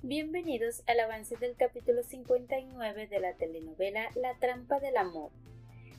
Bienvenidos al avance del capítulo 59 de la telenovela La trampa del amor.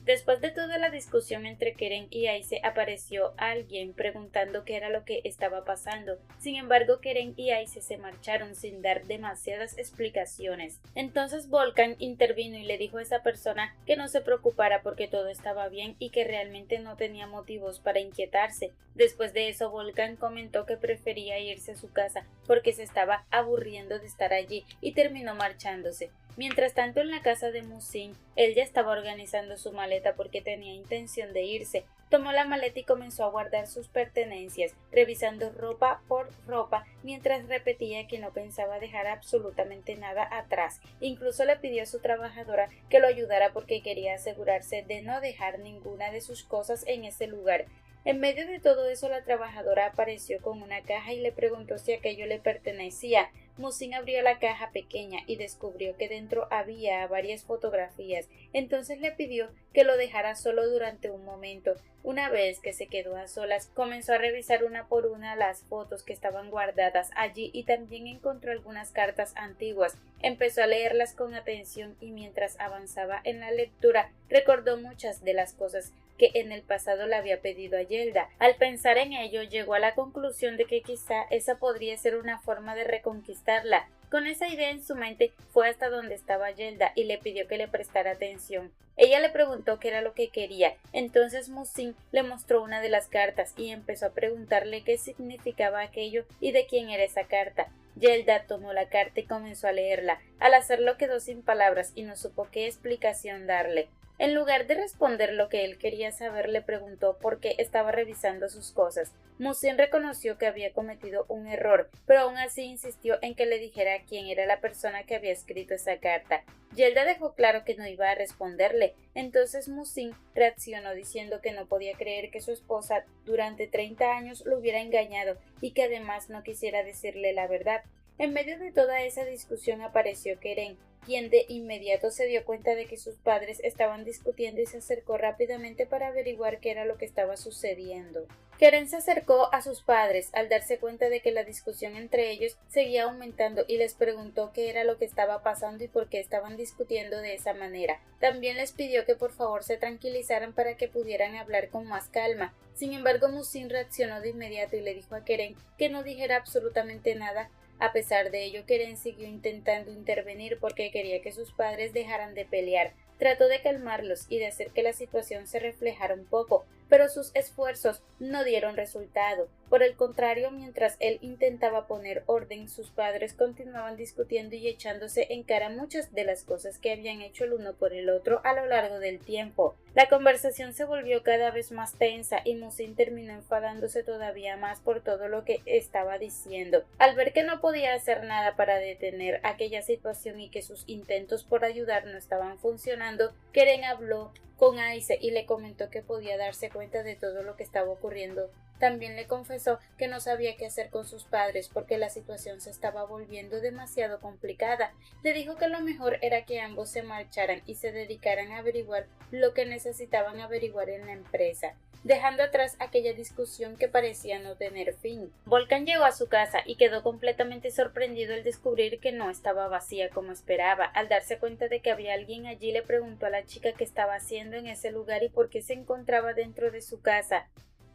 Después de toda la discusión entre Keren y Aice, apareció alguien preguntando qué era lo que estaba pasando. Sin embargo, Keren y Aice se marcharon sin dar demasiadas explicaciones. Entonces Volkan intervino y le dijo a esa persona que no se preocupara porque todo estaba bien y que realmente no tenía motivos para inquietarse. Después de eso, Volkan comentó que prefería irse a su casa porque se estaba aburriendo de estar allí y terminó marchándose. Mientras tanto, en la casa de Musin, él ya estaba organizando su maleta porque tenía intención de irse. Tomó la maleta y comenzó a guardar sus pertenencias, revisando ropa por ropa, mientras repetía que no pensaba dejar absolutamente nada atrás. Incluso le pidió a su trabajadora que lo ayudara porque quería asegurarse de no dejar ninguna de sus cosas en ese lugar. En medio de todo eso, la trabajadora apareció con una caja y le preguntó si aquello le pertenecía. Musin abrió la caja pequeña y descubrió que dentro había varias fotografías. Entonces le pidió que lo dejara solo durante un momento. Una vez que se quedó a solas, comenzó a revisar una por una las fotos que estaban guardadas allí y también encontró algunas cartas antiguas. Empezó a leerlas con atención y mientras avanzaba en la lectura, recordó muchas de las cosas que en el pasado le había pedido a Yelda. Al pensar en ello, llegó a la conclusión de que quizá esa podría ser una forma de reconquistarla. Con esa idea en su mente, fue hasta donde estaba Yelda y le pidió que le prestara atención. Ella le preguntó qué era lo que quería. Entonces Musin le mostró una de las cartas y empezó a preguntarle qué significaba aquello y de quién era esa carta. Yelda tomó la carta y comenzó a leerla. Al hacerlo quedó sin palabras y no supo qué explicación darle. En lugar de responder lo que él quería saber, le preguntó por qué estaba revisando sus cosas. Musin reconoció que había cometido un error, pero aún así insistió en que le dijera quién era la persona que había escrito esa carta. Yelda dejó claro que no iba a responderle. Entonces Musin reaccionó diciendo que no podía creer que su esposa durante 30 años lo hubiera engañado y que además no quisiera decirle la verdad. En medio de toda esa discusión apareció Keren, quien de inmediato se dio cuenta de que sus padres estaban discutiendo y se acercó rápidamente para averiguar qué era lo que estaba sucediendo. Keren se acercó a sus padres al darse cuenta de que la discusión entre ellos seguía aumentando y les preguntó qué era lo que estaba pasando y por qué estaban discutiendo de esa manera. También les pidió que por favor se tranquilizaran para que pudieran hablar con más calma. Sin embargo, Musin reaccionó de inmediato y le dijo a Keren que no dijera absolutamente nada. A pesar de ello, Keren siguió intentando intervenir porque quería que sus padres dejaran de pelear. Trató de calmarlos y de hacer que la situación se reflejara un poco, pero sus esfuerzos no dieron resultado. Por el contrario, mientras él intentaba poner orden, sus padres continuaban discutiendo y echándose en cara muchas de las cosas que habían hecho el uno por el otro a lo largo del tiempo. La conversación se volvió cada vez más tensa y Musin terminó enfadándose todavía más por todo lo que estaba diciendo. Al ver que no podía hacer nada para detener aquella situación y que sus intentos por ayudar no estaban funcionando, Keren habló con Aice y le comentó que podía darse cuenta de todo lo que estaba ocurriendo. También le confesó que no sabía qué hacer con sus padres porque la situación se estaba volviendo demasiado complicada. Le dijo que lo mejor era que ambos se marcharan y se dedicaran a averiguar lo que necesitaban averiguar en la empresa, dejando atrás aquella discusión que parecía no tener fin. Volkan llegó a su casa y quedó completamente sorprendido al descubrir que no estaba vacía como esperaba. Al darse cuenta de que había alguien allí, le preguntó a la chica qué estaba haciendo en ese lugar y por qué se encontraba dentro de su casa.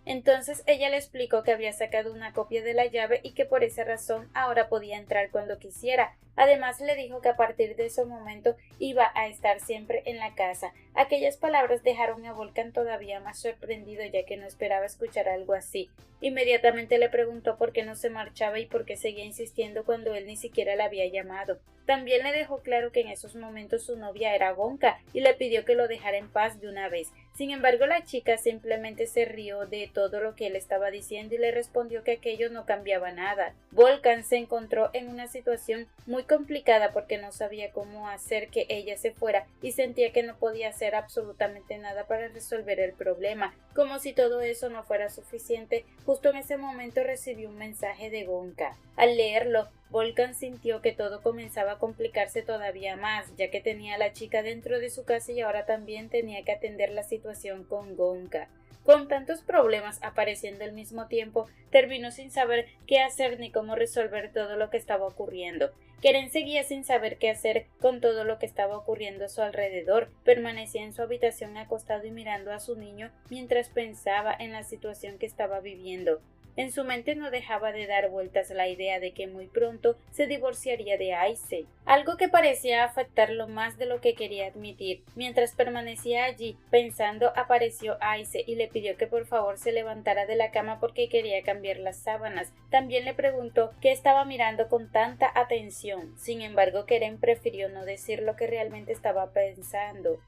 Entonces ella le explicó que había sacado una copia de la llave y que por esa razón ahora podía entrar cuando quisiera. Además le dijo que a partir de ese momento iba a estar siempre en la casa. Aquellas palabras dejaron a Volkan todavía más sorprendido ya que no esperaba escuchar algo así. Inmediatamente le preguntó por qué no se marchaba y por qué seguía insistiendo cuando él ni siquiera la había llamado. También le dejó claro que en esos momentos su novia era Gonca y le pidió que lo dejara en paz de una vez. Sin embargo, la chica simplemente se rió de todo lo que él estaba diciendo y le respondió que aquello no cambiaba nada. Volkan se encontró en una situación muy complicada porque no sabía cómo hacer que ella se fuera y sentía que no podía hacer absolutamente nada para resolver el problema. Como si todo eso no fuera suficiente, justo en ese momento recibió un mensaje de Gonca. Al leerlo, Volkan sintió que todo comenzaba a complicarse todavía más, ya que tenía a la chica dentro de su casa y ahora también tenía que atender la situación con Gonca. Con tantos problemas apareciendo al mismo tiempo, terminó sin saber qué hacer ni cómo resolver todo lo que estaba ocurriendo. Keren seguía sin saber qué hacer con todo lo que estaba ocurriendo a su alrededor. Permanecía en su habitación acostado y mirando a su niño mientras pensaba en la situación que estaba viviendo. En su mente no dejaba de dar vueltas la idea de que muy pronto se divorciaría de Aise, algo que parecía afectarlo más de lo que quería admitir. Mientras permanecía allí pensando, apareció Aise y le pidió que por favor se levantara de la cama porque quería cambiar las sábanas. También le preguntó qué estaba mirando con tanta atención. Sin embargo, Keren prefirió no decir lo que realmente estaba pensando.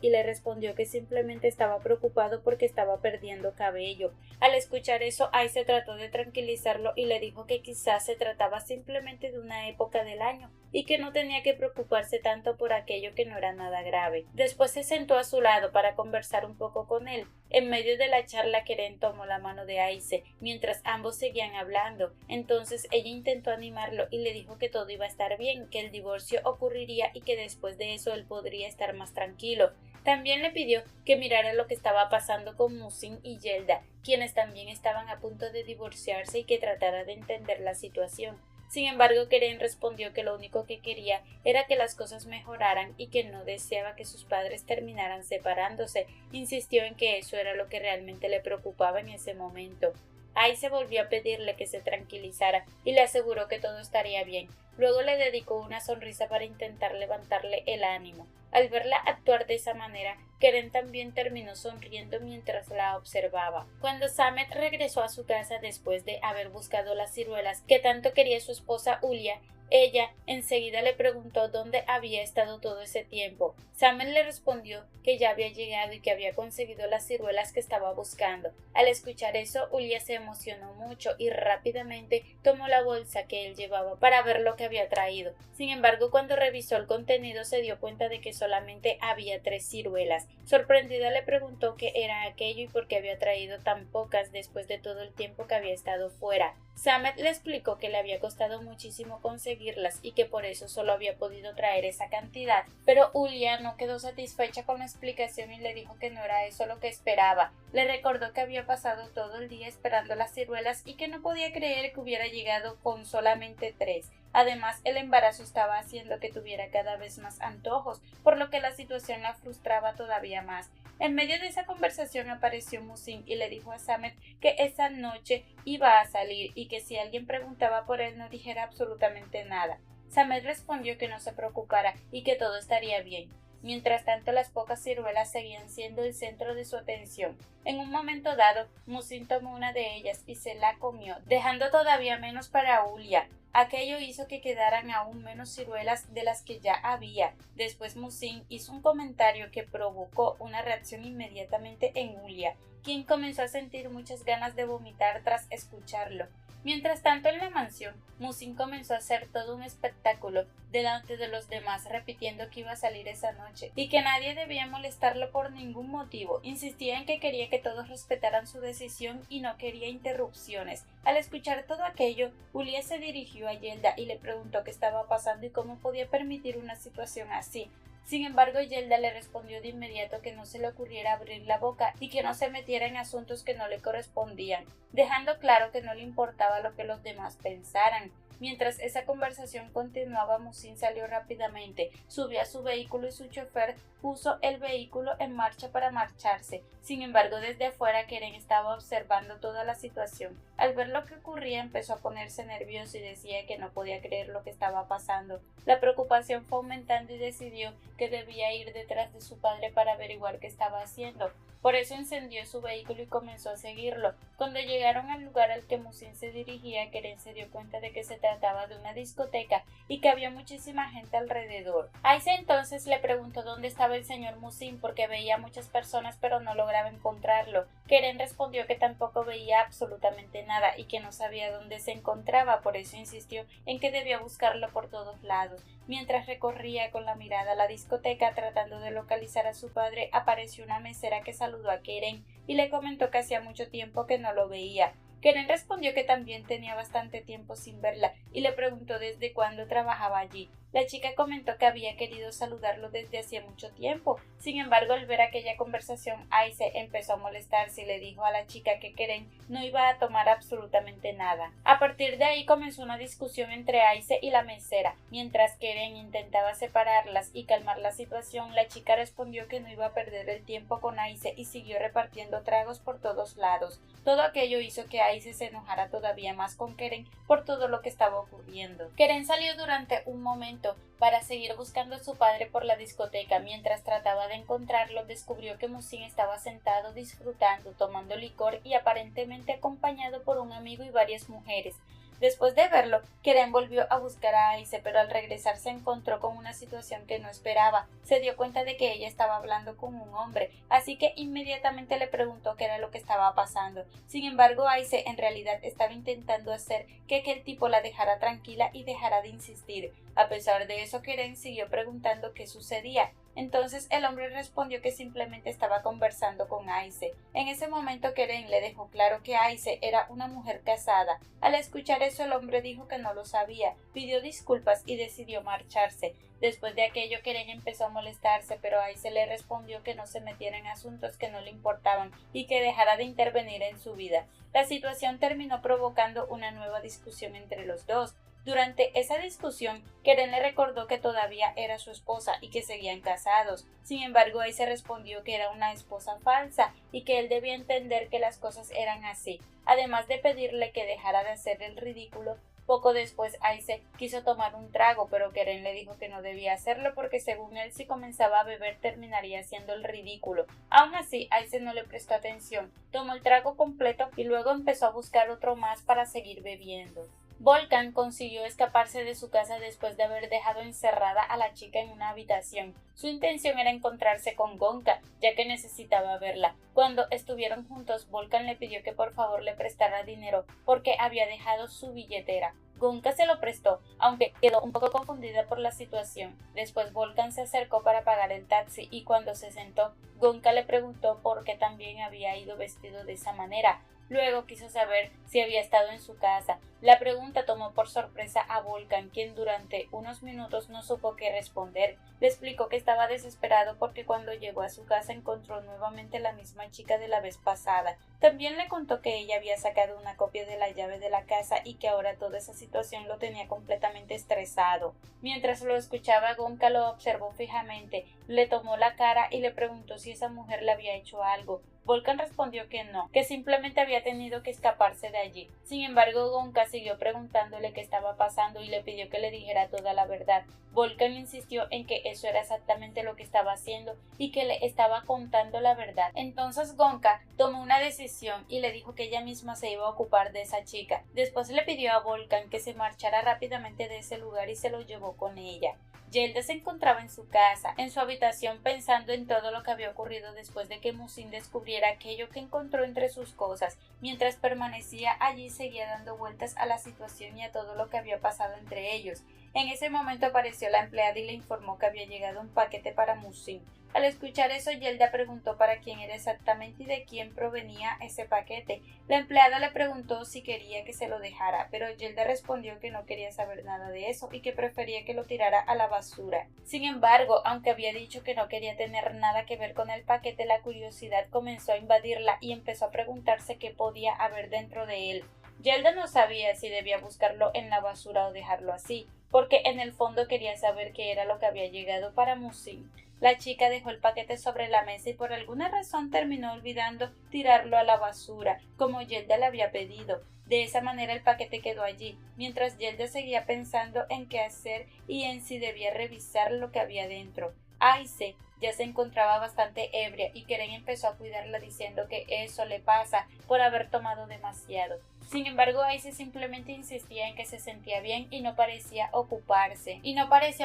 Y le respondió que simplemente estaba preocupado porque estaba perdiendo cabello. Al escuchar eso, Aise trató de tranquilizarlo y le dijo que quizás se trataba simplemente de una época del año y que no tenía que preocuparse tanto por aquello, que no era nada grave. Después se sentó a su lado para conversar un poco con él. En medio de la charla, Keren tomó la mano de Aise mientras ambos seguían hablando. Entonces ella intentó animarlo y le dijo que todo iba a estar bien, que el divorcio ocurriría y que después de eso él podría estar más tranquilo. También le pidió que mirara lo que estaba pasando con Musin y Yelda, quienes también estaban a punto de divorciarse, y que tratara de entender la situación. Sin embargo, Keren respondió que lo único que quería era que las cosas mejoraran y que no deseaba que sus padres terminaran separándose. Insistió en que eso era lo que realmente le preocupaba en ese momento. Aise volvió a pedirle que se tranquilizara y le aseguró que todo estaría bien. Luego le dedicó una sonrisa para intentar levantarle el ánimo. Al verla actuar de esa manera, Keren también terminó sonriendo mientras la observaba. Cuando Samet regresó a su casa después de haber buscado las ciruelas que tanto quería su esposa Ulia, ella enseguida le preguntó dónde había estado todo ese tiempo. Samet le respondió que ya había llegado y que había conseguido las ciruelas que estaba buscando. Al escuchar eso, Ulia se emocionó mucho y rápidamente tomó la bolsa que él llevaba para ver lo que había traído. Sin embargo, cuando revisó el contenido se dio cuenta de que solamente había 3 ciruelas. Sorprendida le preguntó qué era aquello y por qué había traído tan pocas después de todo el tiempo que había estado fuera. Samet le explicó que le había costado muchísimo conseguirlas y que por eso solo había podido traer esa cantidad, pero Ulia no quedó satisfecha con la explicación y le dijo que no era eso lo que esperaba. Le recordó que había pasado todo el día esperando las ciruelas y que no podía creer que hubiera llegado con solamente 3. Además, el embarazo estaba haciendo que tuviera cada vez más antojos, por lo que la situación la frustraba todavía más. En medio de esa conversación apareció Musin y le dijo a Samet que esa noche iba a salir y que si alguien preguntaba por él no dijera absolutamente nada. Samet respondió que no se preocupara y que todo estaría bien. Mientras tanto, las pocas ciruelas seguían siendo el centro de su atención. En un momento dado, Musin tomó una de ellas y se la comió, dejando todavía menos para Ulia. Aquello hizo que quedaran aún menos ciruelas de las que ya había. Después Musin hizo un comentario que provocó una reacción inmediatamente en Ulia, quien comenzó a sentir muchas ganas de vomitar tras escucharlo. Mientras tanto, en la mansión, Musin comenzó a hacer todo un espectáculo delante de los demás, repitiendo que iba a salir esa noche y que nadie debía molestarlo por ningún motivo. Insistía en que quería que todos respetaran su decisión y no quería interrupciones. Al escuchar todo aquello, Ulia se dirigió a Yelda y le preguntó qué estaba pasando y cómo podía permitir una situación así. Sin embargo, Yelda le respondió de inmediato que no se le ocurriera abrir la boca y que no se metiera en asuntos que no le correspondían, dejando claro que no le importaba lo que los demás pensaran. Mientras esa conversación continuaba, Musin salió rápidamente, subió a su vehículo y su chofer puso el vehículo en marcha para marcharse. Sin embargo, desde afuera Keren estaba observando toda la situación. Al ver lo que ocurría, empezó a ponerse nervioso y decía que no podía creer lo que estaba pasando. La preocupación fue aumentando y decidió que debía ir detrás de su padre para averiguar qué estaba haciendo. Por eso encendió su vehículo y comenzó a seguirlo. Cuando llegaron al lugar al que Musin se dirigía, Keren se dio cuenta de que se trataba de una discoteca y que había muchísima gente alrededor. Aise entonces le preguntó dónde estaba el señor Musin porque veía muchas personas pero no lograba encontrarlo. Keren respondió que tampoco veía absolutamente nada y que no sabía dónde se encontraba, por eso insistió en que debía buscarlo por todos lados. Mientras recorría con la mirada la discoteca tratando de localizar a su padre, apareció una mesera que saludó a Keren y le comentó que hacía mucho tiempo que no lo veía. Keren respondió que también tenía bastante tiempo sin verla y le preguntó desde cuándo trabajaba allí. La chica comentó que había querido saludarlo desde hacía mucho tiempo. Sin embargo, al ver aquella conversación, Aise empezó a molestarse y le dijo a la chica que Keren no iba a tomar absolutamente nada. A partir de ahí comenzó una discusión entre Aise y la mesera. Mientras Keren intentaba separarlas y calmar la situación, la chica respondió que no iba a perder el tiempo con Aise y siguió repartiendo tragos por todos lados. Todo aquello hizo que Aise se enojara todavía más con Keren por todo lo que estaba ocurriendo. Keren salió durante un momento para seguir buscando a su padre por la discoteca. Mientras trataba de encontrarlo, descubrió que Musin estaba sentado disfrutando, tomando licor y aparentemente acompañado por un amigo y varias mujeres. Después de verlo, Keren volvió a buscar a Aise, pero al regresar se encontró con una situación que no esperaba. Se dio cuenta de que ella estaba hablando con un hombre, así que inmediatamente le preguntó qué era lo que estaba pasando. Sin embargo, Aise en realidad estaba intentando hacer que aquel tipo la dejara tranquila y dejara de insistir. A pesar de eso, Keren siguió preguntando qué sucedía. Entonces el hombre respondió que simplemente estaba conversando con Aise. En ese momento Keren le dejó claro que Aise era una mujer casada. Al escuchar eso el hombre dijo que no lo sabía, pidió disculpas y decidió marcharse. Después de aquello Keren empezó a molestarse, pero Aise le respondió que no se metiera en asuntos que no le importaban y que dejara de intervenir en su vida. La situación terminó provocando una nueva discusión entre los dos. Durante esa discusión, Keren le recordó que todavía era su esposa y que seguían casados. Sin embargo, Aise respondió que era una esposa falsa y que él debía entender que las cosas eran así. Además de pedirle que dejara de hacer el ridículo, poco después Aise quiso tomar un trago, pero Keren le dijo que no debía hacerlo porque según él si comenzaba a beber terminaría haciendo el ridículo. Aún así, Aise no le prestó atención, tomó el trago completo y luego empezó a buscar otro más para seguir bebiendo. Volkan consiguió escaparse de su casa después de haber dejado encerrada a la chica en una habitación. Su intención era encontrarse con Gonka, ya que necesitaba verla. Cuando estuvieron juntos, Volkan le pidió que por favor le prestara dinero porque había dejado su billetera. Gonka se lo prestó, aunque quedó un poco confundida por la situación. Después Volkan se acercó para pagar el taxi y cuando se sentó, Gonka le preguntó por qué también había ido vestido de esa manera. Luego quiso saber si había estado en su casa. La pregunta tomó por sorpresa a Volkan, quien durante unos minutos no supo qué responder. Le explicó que estaba desesperado porque cuando llegó a su casa encontró nuevamente la misma chica de la vez pasada. También le contó que ella había sacado una copia de la llave de la casa y que ahora toda esa situación lo tenía completamente estresado. Mientras lo escuchaba, Gonka lo observó fijamente, le tomó la cara y le preguntó si esa mujer le había hecho algo. Volkan respondió que no, que simplemente había tenido que escaparse de allí. Sin embargo, Gonka siguió preguntándole qué estaba pasando y le pidió que le dijera toda la verdad. Volkan insistió en que eso era exactamente lo que estaba haciendo y que le estaba contando la verdad. Entonces Gonka tomó una decisión y le dijo que ella misma se iba a ocupar de esa chica. Después le pidió a Volkan que se marchara rápidamente de ese lugar y se lo llevó con ella. Yelda se encontraba en su casa, en su habitación, pensando en todo lo que había ocurrido después de que Musin descubriera aquello que encontró entre sus cosas. Mientras permanecía allí, seguía dando vueltas a la situación y a todo lo que había pasado entre ellos. En ese momento apareció la empleada y le informó que había llegado un paquete para Musin. Al escuchar eso, Yelda preguntó para quién era exactamente y de quién provenía ese paquete. La empleada le preguntó si quería que se lo dejara, pero Yelda respondió que no quería saber nada de eso y que prefería que lo tirara a la basura. Sin embargo, aunque había dicho que no quería tener nada que ver con el paquete, la curiosidad comenzó a invadirla y empezó a preguntarse qué podía haber dentro de él. Yelda no sabía si debía buscarlo en la basura o dejarlo así, porque en el fondo quería saber qué era lo que había llegado para Musin. La chica dejó el paquete sobre la mesa y por alguna razón terminó olvidando tirarlo a la basura, como Yelda le había pedido. De esa manera el paquete quedó allí, mientras Yelda seguía pensando en qué hacer y en si debía revisar lo que había dentro. Aise ya se encontraba bastante ebria y Keren empezó a cuidarla diciendo que eso le pasa por haber tomado demasiado. Sin embargo, Aise simplemente insistía en que se sentía bien y no parecía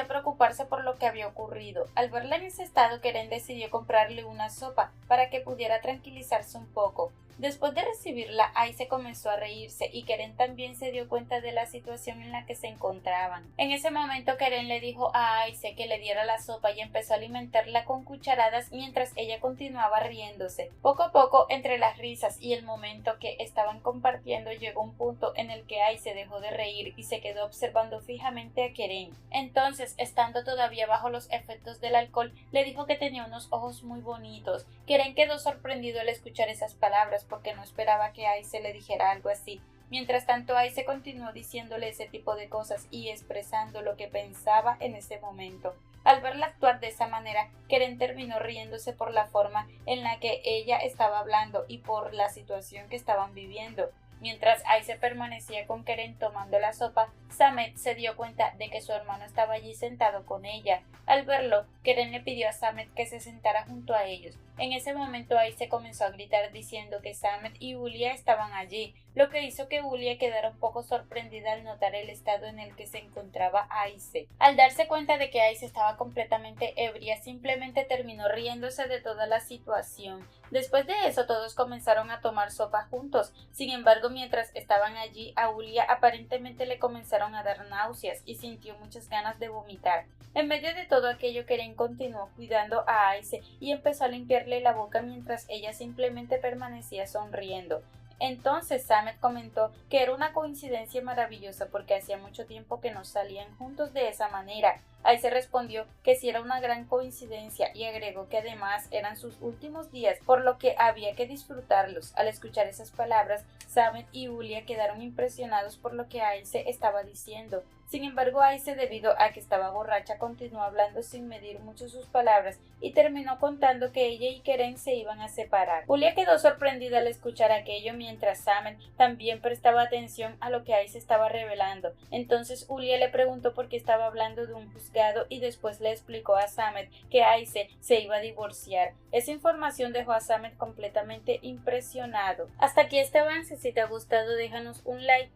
preocuparse por lo que había ocurrido. Al verla en ese estado, Keren decidió comprarle una sopa para que pudiera tranquilizarse un poco. Después de recibirla, Aise comenzó a reírse y Keren también se dio cuenta de la situación en la que se encontraban. En ese momento Keren le dijo a Aise que le diera la sopa y empezó a alimentarla con cucharadas mientras ella continuaba riéndose. Poco a poco, entre las risas y el momento que estaban compartiendo, llegó un punto en el que Aise dejó de reír y se quedó observando fijamente a Keren. Entonces, estando todavía bajo los efectos del alcohol, le dijo que tenía unos ojos muy bonitos. Keren quedó sorprendido al escuchar esas palabras porque no esperaba que Aise le dijera algo así. Mientras tanto, Aise continuó diciéndole ese tipo de cosas y expresando lo que pensaba en ese momento. Al verla actuar de esa manera, Keren terminó riéndose por la forma en la que ella estaba hablando y por la situación que estaban viviendo. Mientras Aise permanecía con Keren tomando la sopa, Samet se dio cuenta de que su hermano estaba allí sentado con ella. Al verlo, Keren le pidió a Samet que se sentara junto a ellos. En ese momento Aise comenzó a gritar diciendo que Samet y Julia estaban allí, lo que hizo que Julia quedara un poco sorprendida al notar el estado en el que se encontraba Aise. Al darse cuenta de que Aise estaba completamente ebria, simplemente terminó riéndose de toda la situación. Después de eso, todos comenzaron a tomar sopa juntos. Sin embargo, mientras estaban allí, a Julia aparentemente le comenzaron a dar náuseas y sintió muchas ganas de vomitar. En medio de todo aquello, Keren continuó cuidando a Aise y empezó a limpiarle la boca mientras ella simplemente permanecía sonriendo. Entonces Samet comentó que era una coincidencia maravillosa porque hacía mucho tiempo que no salían juntos de esa manera. Aise respondió que sí era una gran coincidencia y agregó que además eran sus últimos días, por lo que había que disfrutarlos. Al escuchar esas palabras, Samet y Julia quedaron impresionados por lo que Aise estaba diciendo. Sin embargo, Aise, debido a que estaba borracha, continuó hablando sin medir mucho sus palabras y terminó contando que ella y Keren se iban a separar. Julia quedó sorprendida al escuchar aquello, mientras Samet también prestaba atención a lo que Aise estaba revelando. Entonces Julia le preguntó por qué estaba hablando de un juzgado y después le explicó a Samet que Aise se iba a divorciar. Esa información dejó a Samet completamente impresionado. Hasta aquí este avance. Si te ha gustado, déjanos un like.